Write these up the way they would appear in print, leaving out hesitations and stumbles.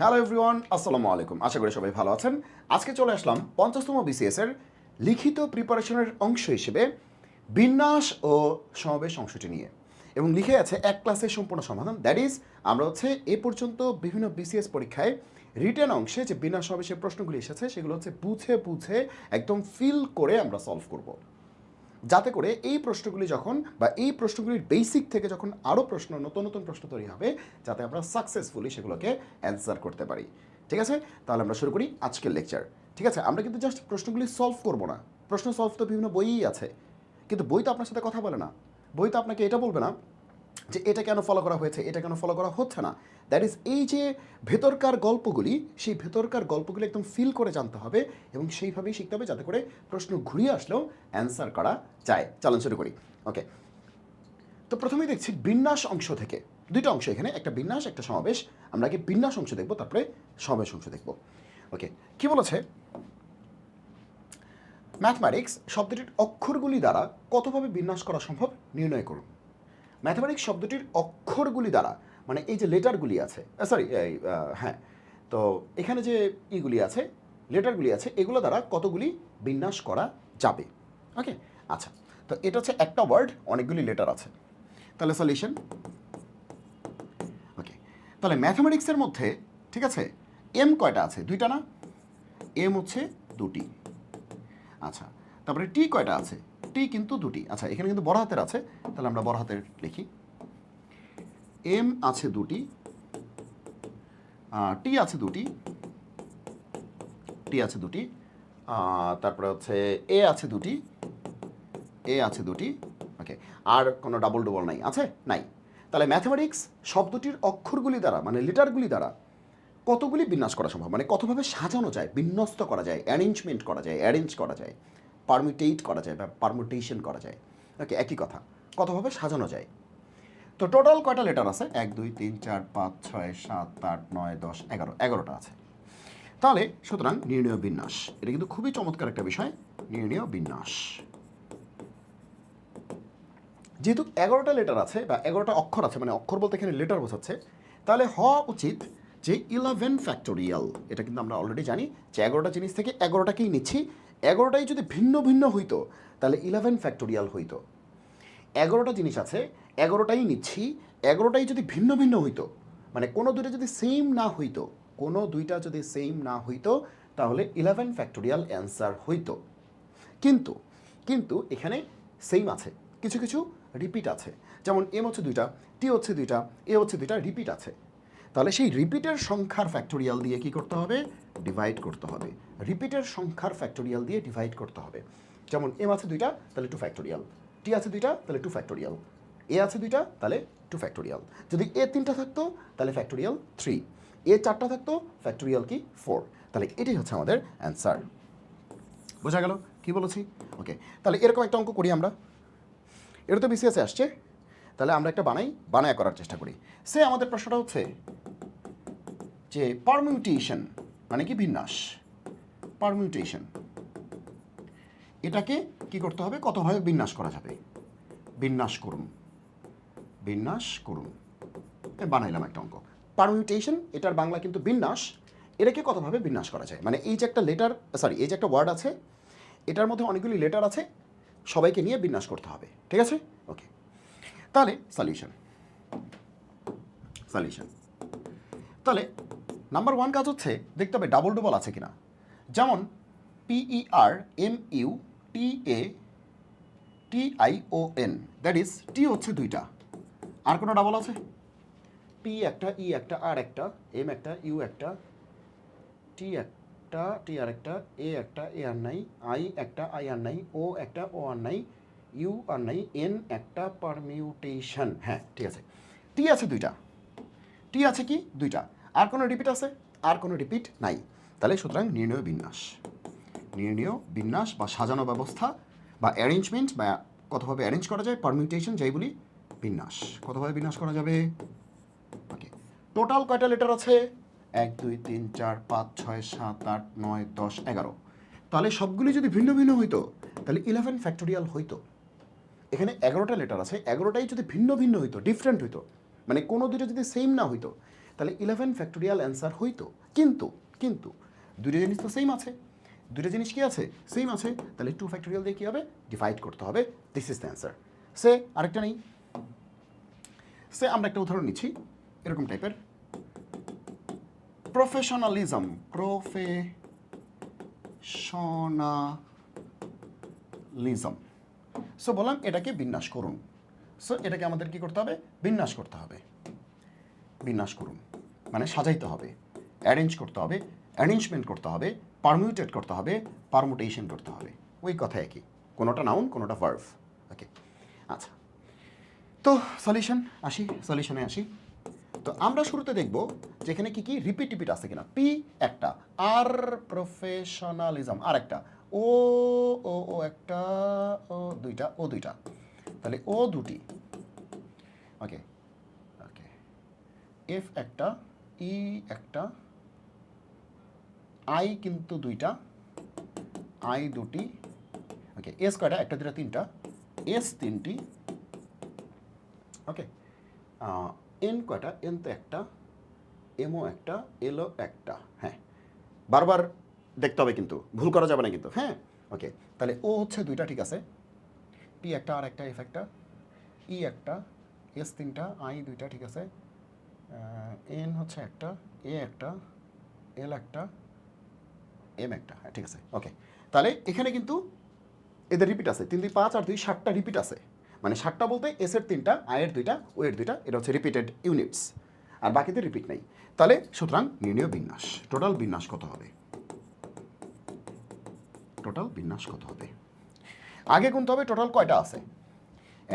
Hello everyone, আসসালামু আলাইকুম। আশা করি সবাই ভালো আছেন। আজকে চলে আসলাম 50তম বিসিএসের লিখিত প্রিপারেশনের অংশ হিসেবে বিন্যাস ও সমাবেশ অংশটি নিয়ে, এবং লিখে আছে এক ক্লাসের সম্পূর্ণ সমাধান। দ্যাট ইজ আমরা এ পর্যন্ত বিভিন্ন বিসিএস পরীক্ষায় রিটেন অংশে যে বিন্যাস সমাবেশের প্রশ্নগুলি এসেছে সেগুলো বুঝে বুঝে একদম ফিল করে আমরা সলভ করব, যাতে করে এই প্রশ্নগুলি যখন বা এই প্রশ্নগুলির বেসিক থেকে যখন আরও নতুন নতুন প্রশ্ন তৈরি হবে, যাতে আমরা সাকসেসফুলি সেগুলোকে অ্যান্সার করতে পারি। ঠিক আছে, তাহলে আমরা শুরু করি আজকের লেকচার। ঠিক আছে, আমরা কিন্তু জাস্ট প্রশ্নগুলি সলভ করবো না। প্রশ্ন সলভ তো বিভিন্ন বইই আছে, কিন্তু বই তো আপনার সাথে কথা বলে না। বই তো আপনাকে এটা বলবে না যে এটা কেন ফলো করা হয়েছে, এটা কেন ফলো করা হচ্ছে না। দ্যাট ইজ এই যে ভেতরকার গল্পগুলি, সেই ভেতরকার গল্পগুলি একদম ফিল করে জানতে হবে এবং সেইভাবেই শিখতে হবে, যাতে করে প্রশ্ন ঘুরিয়ে আসলেও অ্যান্সার করা যায়। চলুন শুরু করি। ওকে, তো প্রথমেই দেখছি বিন্যাস অংশ থেকে দুইটা অংশ, এখানে একটা বিন্যাস একটা সমাবেশ। আমরা আগে বিন্যাস অংশ দেখবো, তারপরে সমাবেশ অংশ দেখবো। ওকে, কি বলেছে? ম্যাথমেটিক্স শব্দটির অক্ষরগুলি দ্বারা কতভাবে বিন্যাস করা সম্ভব নির্ণয় করুন। ম্যাথমেটিক্স শব্দটির অক্ষরগুলি দ্বারা, মানে এই যে লেটারগুলি আছে, হ্যাঁ, তো এখানে যে ইগুলি আছে, লেটারগুলি আছে, এগুলো দ্বারা কতগুলি বিন্যাস করা যাবে। ওকে, আচ্ছা, তো এটা হচ্ছে একটা ওয়ার্ড, অনেকগুলি লেটার আছে। তাহলে সলিউশন। ওকে, তাহলে ম্যাথমেটিক্সের মধ্যে, ঠিক আছে, এম কয়টা আছে? দুইটা না? এম হচ্ছে দুটি। আচ্ছা, তারপরে টি কয়টা আছে? টি কিন্তু দুটি। আচ্ছা, এখানে কিন্তু বড় হাতের আছে, তাহলে আমরা বড় হাতের লিখি। এম আছে দুটি, টি আছে দুটি, টি আছে দুটি, তারপরে হচ্ছে এ আছে দুটি, এ আছে দুটি। ওকে, আর কোনো ডাবল ডবল নাই? আছে? নাই। তাহলে ম্যাথমেটিক্স শব্দটির অক্ষরগুলি দ্বারা, মানে লেটারগুলি দ্বারা কতগুলি বিন্যাস করা সম্ভব, মানে কতভাবে সাজানো যায়, বিন্যস্ত করা যায়, অ্যারেঞ্জমেন্ট করা যায়, অ্যারেঞ্জ করা যায়, পারমিটেট করা যায় বা পারমুটেশন করা যায়। ওকে, একই কথা, কতভাবে সাজানো যায়। তো টোটাল কয়টা লেটার আছে? 1 2 3 4 5 6 7 8 9 10 11, 11টা আছে। তাহলে সুতরাং নির্ণয় বিন্যাস, এটা কিন্তু খুবই চমৎকার একটা বিষয়। নির্ণয় বিন্যাস, যেহেতু 11টা লেটার আছে বা 11টা অক্ষর আছে, মানে অক্ষর বলতে এখানে লেটার বোঝাচ্ছে, তাহলে হওয়া উচিত যে 11 ফ্যাক্টোরিয়াল। এটা কিন্তু আমরা অলরেডি জানি যে 11টা জিনিস থেকে 11টাকেই নিচ্ছি। 11টাই যদি ভিন্ন ভিন্ন হইতো তাহলে 11 ফ্যাক্টোরিয়াল হইতো। 11টা জিনিস আছে, 11টাই নিচ্ছি, 11টাই যদি ভিন্ন ভিন্ন হইতো, মানে কোনো দুইটা যদি সেম না হইতো, কোনো দুইটা যদি সেম না হইতো, তাহলে 11 ফ্যাক্টোরিয়াল অ্যান্সার হইতো। কিন্তু কিন্তু এখানে সেম আছে, কিছু কিছু রিপিট আছে। যেমন এম হচ্ছে দুইটা, টি হচ্ছে দুইটা, এ হচ্ছে দুইটা, রিপিট আছে। তাহলে সেই রিপিটের সংখ্যার ফ্যাক্টোরিয়াল দিয়ে কি করতে হবে? ডিভাইড করতে হবে। রিপিটের সংখ্যার ফ্যাক্টোরিয়াল দিয়ে ডিভাইড করতে হবে। যেমন এম আছে দুইটা, তাহলে 2 ফ্যাক্টোরিয়াল, টি আছে দুইটা, তাহলে 2 ফ্যাক্টোরিয়াল, এ আছে দুইটা, তাহলে 2 ফ্যাক্টোরিয়াল। যদি এ 3টা থাকতো তাহলে ফ্যাক্টোরিয়াল 3, এ 4টা থাকতো ফ্যাক্টোরিয়াল কি 4। তাহলে এটাই হচ্ছে আমাদের অ্যান্সার। বোঝা গেল কি বলেছি? ওকে, তাহলে এরকম একটা অঙ্ক করি আমরা। এটা তো বিসিএসে আসছে, তাহলে আমরা একটা বানায় করার চেষ্টা করি। সে আমাদের প্রশ্নটা হচ্ছে যে পারমিউটেশন মানে কি? বিন্যাস। পারমিউটেশন, এটাকে কি করতে হবে? কতভাবে বিন্যাস করা যাবে? বিন্যাস করুন, বিন্যাস করুন। বানাইলাম একটা অঙ্ক। পারমিউটেশন, এটার বাংলা কিন্তু বিন্যাস। এটাকে কতভাবে বিন্যাস করা যায়, মানে এই যে একটা লেটার, এই যে একটা ওয়ার্ড আছে, এটার মধ্যে অনেকগুলি লেটার আছে, সবাইকে নিয়ে বিন্যাস করতে হবে। ঠিক আছে? ওকে, তাহলে সলিউশন। তাহলে নাম্বার 1 কাজ হচ্ছে দেখতে হবে ডাবল ডবল আছে কিনা। যেমন PERMUTATION, দ্যাট ইজ টি হচ্ছে দুইটা, আর কোনো ডাবল আছে? পি একটা, ই একটা, আর একটা, এম একটা, ইউ একটা, টি একটা, টি আর একটা, এ একটা, এ আর নাই, আই একটা, আই আর নাই, ও একটা, ও আর নাই, ইউ আর নাই, এন একটা, পারমিউটেশন। হ্যাঁ, ঠিক আছে, টি আছে দুইটা, টি আছে কি দুইটা, আর কোনো রিপিট আছে? আর কোনো রিপিট নাই। তাহলে সুতরাং নির্ণয় বিন্যাস, নির্ণয় বিন্যাস বা সাজানো ব্যবস্থা বা অ্যারেঞ্জমেন্ট, বা কতভাবে অ্যারেঞ্জ করা যায়, পারমিউটেশন যাই বলি, বিন্যাস, কতভাবে বিন্যাস করা যাবে। ওকে, টোটাল কয়টা লেটার আছে? 1 2 3 4 5 6 7 8 9 10 11। তাহলে সবগুলি যদি ভিন্ন ভিন্ন হইতো তাহলে 11 ফ্যাক্টোরিয়াল হইতো। এখানে 11টা লেটার আছে, 11টাই যদি ভিন্ন ভিন্ন হইতো, ডিফারেন্ট হইতো, মানে কোনো দুটো যদি সেম না হইতো, তাহলে 11 ফ্যাক্টোরিয়াল অ্যান্সার হইতো, কিন্তু কিন্তু দুটো জিনিস তো সেম আছে, দুটো জিনিস কি আছে, সেম আছে, তাহলে 2 ফ্যাক্টোরিয়াল দিয়ে কী হবে, ডিভাইড করতে হবে। This is the answer. সে আরেকটা নেই, সে আমরা একটা উদাহরণ নিচ্ছি এরকম টাইপের, প্রফেশনালিজম। সো বললাম এটাকে বিন্যাস করুন। সো এটাকে আমাদের কি করতে হবে, বিন্যাস করতে হবে। বিন্যাস করুন মানে সাজাইতে হবে, অ্যারেঞ্জ করতে হবে, অ্যারেঞ্জমেন্ট করতে হবে, পারমিউটেট করতে হবে, পারমুটেশন করতে হবে, ওই কথা একই, কোনোটা নাউন কোনোটা ভার্ব। ওকে, আচ্ছা, তো সলিউশন আসি, সলিউশনে আসি। তো আমরা শুরুতে দেখব যেখানে কি কি রিপিট টিপিট আছে কিনা। পি একটা, আর প্রফেশনালিজম আর একটা, ও ও ও একটা, ও দুইটা, ও দুইটা, তাহলে ও দুটি। ওকে ওকে, এফ একটা, ই একটা, আই কিন্তু দুইটা, আই দুটি। ওকে, এস কয়টা, একটা দুটা তিনটা, এস তিনটি। ওকে, এন কয়টা, এন তো একটা, এমও একটা, এলও একটা। হ্যাঁ, বারবার দেখতে হবে কিন্তু, ভুল করা যাবে না কিন্তু। হ্যাঁ, ওকে, তাহলে ও হচ্ছে দুইটা, ঠিক আছে, পি একটা আর একটা, এফ একটা, ই একটা, এস তিনটা, আই দুইটা, ঠিক আছে, এন হচ্ছে একটা, এ একটা, এল একটা, এম একটা। হ্যাঁ ঠিক আছে, ওকে। তাহলে এখানে কিন্তু এদের রিপিট আছে, 3 2 5 আর 2 7টা রিপিট আছে, মানে 7টা বলতে এস এর 3টা, আই এর 2টা, ও এর 2টা, এটা হচ্ছে রিপিটেড ইউনিটস, আর বাকিতে রিপিট নেই। তাহলে সুতরাং নির্ণয় বিন্যাস, টোটাল বিন্যাস কত হবে, টোটাল বিন্যাস কত হবে। আগে গুনতে হবে টোটাল কয়টা আছে,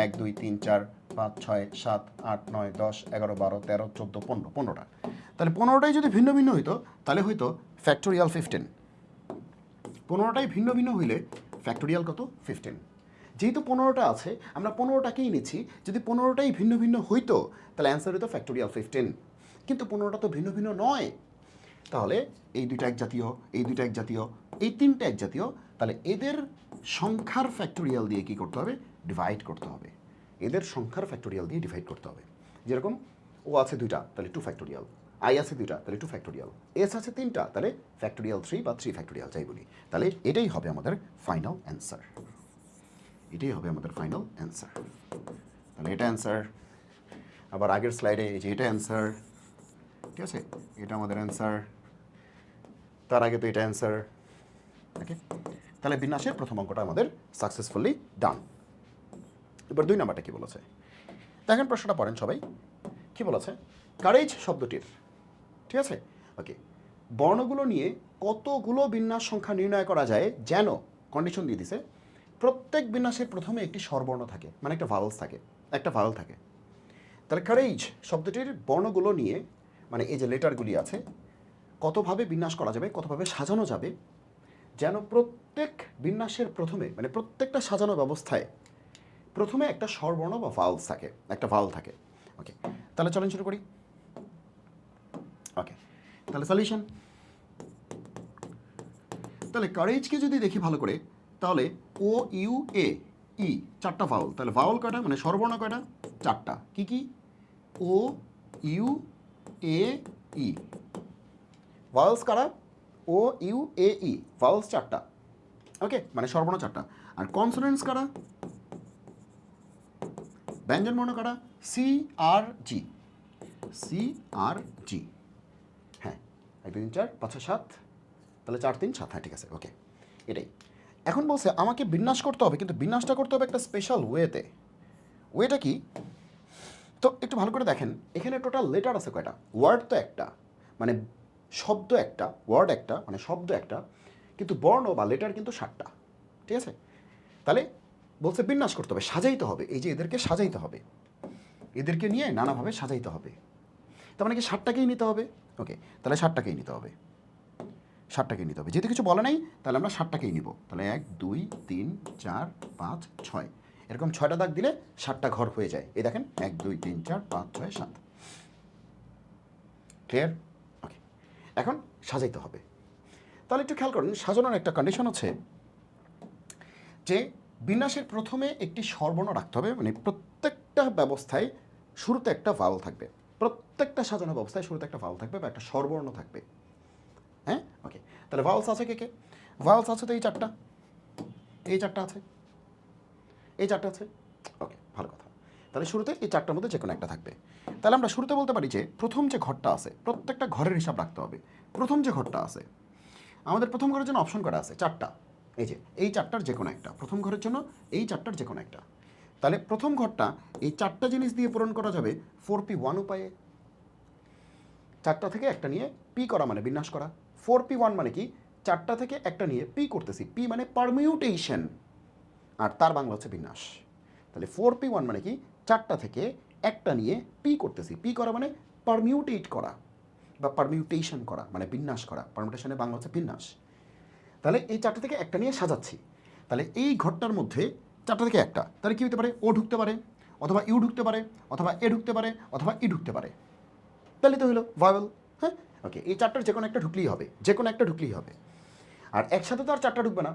1 2 3 4 5 6 7 8 9 10 11 12 13 14 15, 15টা। তাহলে 15টাই যদি ভিন্ন ভিন্ন হইতো তাহলে হয়তো ফ্যাক্টোরিয়াল 15, 15টাই ভিন্ন ভিন্ন হইলে ফ্যাক্টোরিয়াল কত, 15। যেহেতু 15টা আছে আমরা 15টাকেই নিচ্ছি, যদি 15টাই ভিন্ন ভিন্ন হইতো তাহলে অ্যান্সার হতো ফ্যাক্টোরিয়াল 15, কিন্তু 15টা তো ভিন্ন ভিন্ন নয়, তাহলে এই দুইটা এক জাতীয়, এই দুইটা এক জাতীয়, এই তিনটা এক জাতীয়, তাহলে এদের সংখ্যার ফ্যাক্টোরিয়াল দিয়ে কী করতে হবে, ডিভাইড করতে হবে, এদের সংখ্যার ফ্যাক্টোরিয়াল দিয়ে ডিভাইড করতে হবে। যেরকম ও আছে দুইটা, তাহলে 2 ফ্যাক্টোরিয়াল, আই আছে দুইটা, তাহলে 2 ফ্যাক্টোরিয়াল, এস আছে 3টা, তাহলে ফ্যাক্টোরিয়াল 3 বা 3 ফ্যাক্টোরিয়াল যাই বলি, তাহলে এটাই হবে আমাদের ফাইনাল অ্যান্সার, এটাই হবে আমাদের ফাইনাল অ্যান্সার। তাহলে এটা অ্যান্সার, আবার আগের স্লাইডে এই যে এটা অ্যান্সার, ঠিক আছে, এটা আমাদের অ্যান্সার, তার আগে তো এটা অ্যান্সার। ওকে, তাহলে বিন্যাসের প্রথম অঙ্কটা আমাদের সাকসেসফুলি ডান। এবার 2 নাম্বারটা কী বলেছে দেখেন, প্রশ্নটা পড়েন সবাই। কী বলেছে, কারেজ শব্দটির, ঠিক আছে, ওকে, বর্ণগুলো নিয়ে কতগুলো বিন্যাস সংখ্যা নির্ণয় করা যায়, যেন কন্ডিশন দিয়ে দিছে প্রত্যেক বিন্যাসের প্রথমে একটি স্বরবর্ণ থাকে, মানে একটা ভাওয়েলস থাকে, একটা ভাওয়েল থাকে। তাহলে কারেজ শব্দটির বর্ণগুলো নিয়ে, মানে এই যে লেটারগুলি আছে, কতভাবে বিন্যাস করা যাবে, কতভাবে সাজানো যাবে, যেন প্রত্যেক বিন্যাসের প্রথমে, মানে প্রত্যেকটা সাজানো ব্যবস্থায় প্রথমে একটা স্বরবর্ণ বা ভাওয়েলস থাকে, একটা ভাওয়েল থাকে। ওকে, তাহলে চলেন শুরু করি। ওকে, তাহলে সলিউশন, তাহলে কারেজকে যদি দেখি ভালো করে, তাহলে ও ইউ এ ই 4টা ভাওয়েল, তাহলে ভাওয়েল কয়টা, মানে স্বরবর্ণ কয়টা, 4টা। কি কি, ও ইউ এ ই, ভাওয়েলস কারা, ও ইউ এ ই, ভাওয়েলস 4টা। ওকে, মানে স্বরবর্ণ 4টা। আর কনসোনেন্টস কারা, ব্যঞ্জনবর্ণ কারা, সি আর জি, সি আর জি। হ্যাঁ, 1 2 3 4 5 6 7, তাহলে 4 3 7, হ্যাঁ ঠিক আছে, ওকে, এটাই। এখন বলছে আমাকে বিন্যাস করতে হবে, কিন্তু বিন্যাসটা করতে হবে একটা স্পেশাল ওয়েতে। ওয়েটা কি, তো একটু ভালো করে দেখেন, এখানে টোটাল লেটার আছে কয়টা, ওয়ার্ড তো একটা, মানে শব্দ একটা, ওয়ার্ড একটা, মানে শব্দ একটা, কিন্তু বর্ণ বা লেটার কিন্তু 7টা, ঠিক আছে। তাহলে বলছে বিন্যাস করতে হবে, সাজাইতে হবে, এই যে এদেরকে সাজাইতে হবে, এদেরকে নিয়ে নানাভাবে সাজাইতে হবে। তার মানে কি 7টাকেই নিতে হবে, ওকে, তাহলে 7টাকেই নিতে হবে, 7টাকেই নিতে হবে, যেহেতু কিছু বলে নাই তাহলে আমরা 7টাকেই নিব। তাহলে 1 2 3 4 5 6, এরকম 6টা দাগ দিলে 7টা ঘর হয়ে যায়। এই দেখেন 1 2 3 4 5 6 7, ক্লিয়ার, ওকে। এখন সাজাইতে হবে, তাহলে একটু খেয়াল করুন, সাজানোর একটা কন্ডিশন হচ্ছে যে বিন্যাসের প্রথমে একটি স্বরবর্ণ রাখতে হবে, মানে প্রত্যেকটা ব্যবস্থায় শুরুতে একটা ভাওয়েল থাকবে। প্রত্যেকটা সাজানো ব্যবস্থায় শুরুতে একটা ভাওয়াল থাকবে বা একটা স্বরবর্ণ থাকবে। হ্যাঁ, ওকে। তাহলে ভাওয়ালস আছে কে কে? ভাওয়ালস আছে তো এই চারটা, এই চারটা আছে, এই চারটা আছে। ওকে, ভালো কথা। তাহলে শুরুতে এই চারটার মধ্যে যে কোনো একটা থাকবে। তাহলে আমরা শুরুতে বলতে পারি যে প্রথম যে ঘরটা আছে, প্রত্যেকটা ঘরের হিসাব রাখতে হবে। প্রথম যে ঘরটা আছে, আমাদের প্রথম ঘরের জন্য অপশন করা আছে চারটা। এই যে এই চারটার যে কোনো একটা, প্রথম ঘরের জন্য এই চারটার যে কোনো একটা। তাহলে প্রথম ঘরটা এই চারটা জিনিস দিয়ে পূরণ করা যাবে 4p1 উপায়ে। চারটা থেকে একটা নিয়ে পি করা মানে বিন্যাস করা। 4p1 মানে কি? চারটা থেকে একটা নিয়ে পি করতেছি, পি মানে পারমিউটেশন, আর তার বাংলা হচ্ছে বিন্যাস। তাহলে 4p1 মানে কি? চারটা থেকে একটা নিয়ে পি করতেছি, পি করা মানে পারমিউটেট করা বা পারমিউটেশন করা মানে বিন্যাস করা। পারমিউটেশনের বাংলা হচ্ছে বিন্যাস। তাহলে এই চারটা থেকে একটা নিয়ে সাজাচ্ছি। তাহলে এই ঘরটার মধ্যে চারটা থেকে একটা, তাহলে কী হতে পারে? ও ঢুকতে পারে, অথবা ইউ ঢুকতে পারে, অথবা এ ঢুকতে পারে, অথবা ই ঢুকতে পারে। তাহলে তো হলো ভাওয়েল। হ্যাঁ, ওকে। এই চারটার যে কোনো একটা ঢুকলেই হবে, যে কোনো একটা ঢুকলেই হবে। আর একসাথে তো আর চারটা ঢুকবে না,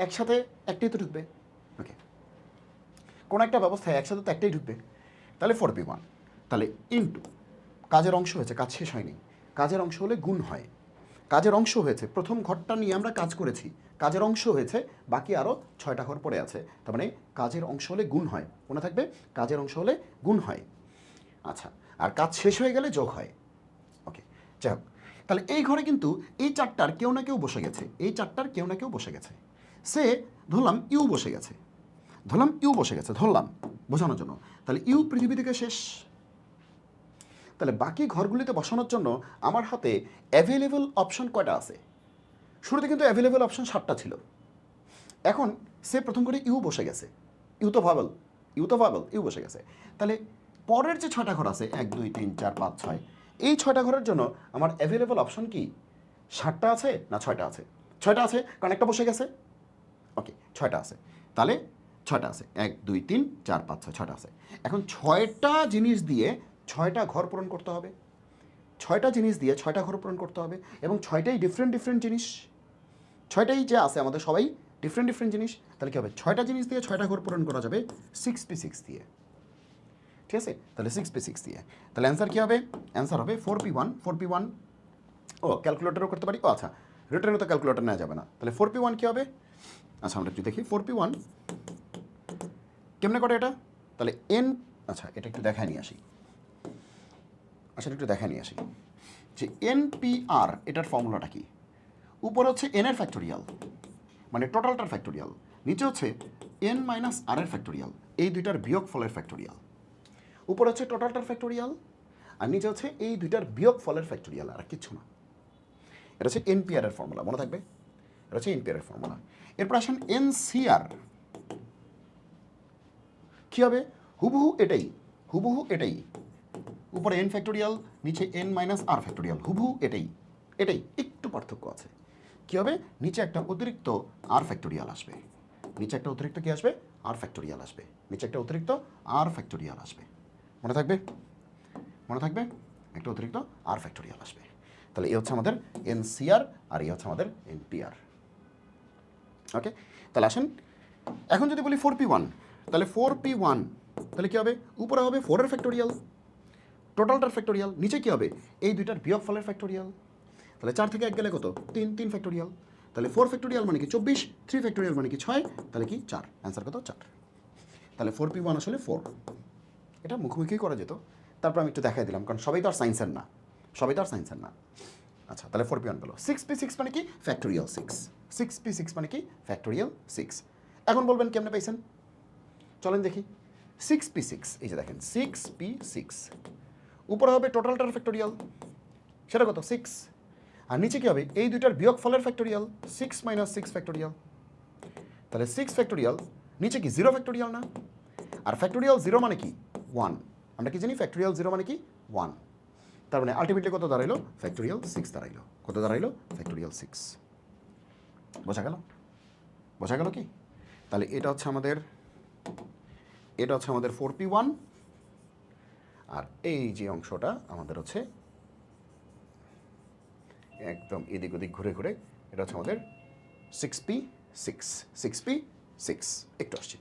একসাথে একটাই তো ঢুকবে। ওকে, কোনো একটা ব্যবস্থায় একসাথে তো একটাই ঢুকবে। তাহলে 4p1, তাহলে ইনটু কাজের অংশ হয়েছে, কাজ শেষ হয়নি। কাজের অংশ হলে গুণ হয়। কাজের অংশ হয়েছে, প্রথম ঘরটা নিয়ে আমরা কাজ করেছি, কাজের অংশ হয়েছে, বাকি আরও 6টা ঘর পড়ে আছে। তার মানে কাজের অংশ হলে গুণ হয়, মনে থাকবে, কাজের অংশ হলে গুণ হয়। আচ্ছা, আর কাজ শেষ হয়ে গেলে যোগ হয়। ওকে, যাই হোক। তাহলে এই ঘরে কিন্তু এই চারটার কেউ না কেউ বসে গেছে, এই চারটার কেউ না কেউ বসে গেছে। সে ধরলাম ইউ বসে গেছে, ধরলাম ইউ বসে গেছে, ধরলাম বোঝানোর জন্য। তাহলে ইউ পৃথিবী থেকে শেষ। তাহলে বাকি ঘরগুলিতে বসানোর জন্য আমার হাতে অ্যাভেলেবল অপশন কয়টা আছে? শুরুতে কিন্তু অ্যাভেলেবল অপশন 7টা ছিল। এখন সে প্রথম করে ইউ বসে গেছে, ইউ তো ভাবেল, ইউ তো ভাবেল, ইউ বসে গেছে। তাহলে পরের যে 6টা ঘর আছে, 1 2 3 4 5 6, এই 6টা ঘরের জন্য আমার অ্যাভেলেবল অপশন কি 7টা আছে না 6টা আছে? 6টা আছে, কারণ একটা বসে গেছে। ওকে, 6টা আছে। তাহলে 6টা আছে, 1 2 3 4 5 6, 6টা আছে। এখন 6টা জিনিস দিয়ে 6টা ঘর পূরণ করতে হবে, 6টা জিনিস দিয়ে 6টা ঘর পূরণ করতে হবে, এবং 6টাই ডিফারেন্ট ডিফারেন্ট জিনিস। 6টাই যে আছে আমাদের সবাই ডিফারেন্ট ডিফারেন্ট জিনিস। তাহলে কী হবে? 6টা জিনিস দিয়ে 6টা ঘর পূরণ করা যাবে 6p6 দিয়ে। ঠিক আছে, তাহলে 6p6 দিয়ে। তাহলে অ্যান্সার কী হবে? অ্যান্সার হবে 4p1। 4p1, ও ক্যালকুলেটরও করতে পারি। ও আচ্ছা, রিটার্নে তো ক্যালকুলেটর নেওয়া যাবে না। তাহলে 4p1 কী হবে? আচ্ছা, আমরা একটু দেখি 4p1 কেমনে করে এটা। তাহলে এন, আচ্ছা এটা একটু দেখায় নিয়ে আসি, আচ্ছা একটু দেখায় নিয়ে আসি যে এনপিআর এটার ফর্মুলাটা কি। উপর হচ্ছে এন এর ফ্যাক্টোরিয়াল, মানে টোটালটার ফ্যাক্টোরিয়াল, নিচে হচ্ছে এন মাইনাস আর এর ফ্যাক্টোরিয়াল, এই দুইটার বিয়োগ ফলের ফ্যাক্টোরিয়াল। উপর হচ্ছে টোটালটার ফ্যাক্টোরিয়াল, আর নিচে হচ্ছে এই দুইটার বিয়োগ ফলের ফ্যাক্টোরিয়াল, আর কিচ্ছু না। এটা হচ্ছে এনপিআর এর ফর্মুলা, মনে থাকবে, এটা হচ্ছে এনপিআর এর ফর্মুলা। এরপর আসেন এনসিআর, কী হবে? হুবহু এটাই, হুবহু এটাই। উপরে এন ফ্যাক্টোরিয়াল, নিচে এন মাইনাস আর ফ্যাক্টোরিয়াল, হুবহু এটাই। এটাই একটু পার্থক্য আছে। কী হবে? নিচে একটা অতিরিক্ত আর ফ্যাক্টোরিয়াল আসবে, নিচে একটা অতিরিক্ত কী আসবে? আর ফ্যাক্টোরিয়াল আসবে, নিচে একটা অতিরিক্ত আর ফ্যাক্টোরিয়াল আসবে। মনে থাকবে, মনে থাকবে, একটা অতিরিক্ত আর ফ্যাক্টোরিয়াল আসবে। তাহলে এই হচ্ছে আমাদের এনসিআর, আর এই হচ্ছে আমাদের এনপিআর। ওকে, তাহলে আসেন এখন যদি বলি 4p1, তাহলে 4p1 তাহলে কী হবে? উপরে হবে 4 এর ফ্যাক্টোরিয়াল, টোটালটার ফ্যাক্টোরিয়াল, নিচে কী হবে? এই দুইটার বিয়োগ ফলের ফ্যাক্টোরিয়াল। তাহলে 4 থেকে 1 গেলে কত? 3, 3 ফ্যাক্টোরিয়াল। তাহলে 4 ফ্যাক্টোরিয়াল মানে কি 24, 3 ফ্যাক্টোরিয়াল মানে কি 6, তাহলে কি 4। অ্যান্সার কত? 4। তাহলে 4p1 আসলে 4। এটা মুখোমুখি করা যেত, তারপর আমি একটু দেখাই দিলাম, কারণ সবাই তো আর সায়েন্সের না, সবাই তো আর সায়েন্সের না। আচ্ছা, তাহলে 4p1 গেল। 6p6 মানে কি? ফ্যাক্টোরিয়াল 6। 6p6 মানে কি? ফ্যাক্টোরিয়াল 6। এখন বলবেন কেমনে পাইছেন? চলেন দেখি। 6p6, এই যে দেখেন 6p6, উপরে হবে টোটালটার ফ্যাক্টোরিয়াল, সেটা কত? 6। আর নিচে কী হবে? এই দুইটার বিয়োগ ফলের ফ্যাক্টোরিয়াল, 6 মাইনাস 6 ফ্যাক্টোরিয়াল। তাহলে 6 ফ্যাক্টোরিয়াল, নিচে কি 0 ফ্যাক্টোরিয়াল না? আর ফ্যাক্টোরিয়াল 0 মানে কি? 1। আমরা কি জানি? ফ্যাক্টোরিয়াল 0 মানে কি? 1। তার মানে আলটিমেটলি কত দাঁড়াইলো? ফ্যাক্টোরিয়াল 6 দাঁড়াইলো। কত দাঁড়াইলো? ফ্যাক্টোরিয়াল 6। বোঝা গেল? বোঝা গেল কি? তাহলে এটা হচ্ছে আমাদের, এটা হচ্ছে আমাদের 4p1, আর এই যে অংশটা আমাদের হচ্ছে একদম এদিক ওদিক ঘুরে ঘুরে, এটা হচ্ছে আমাদের 6p6। 6p6 একটু আসছি।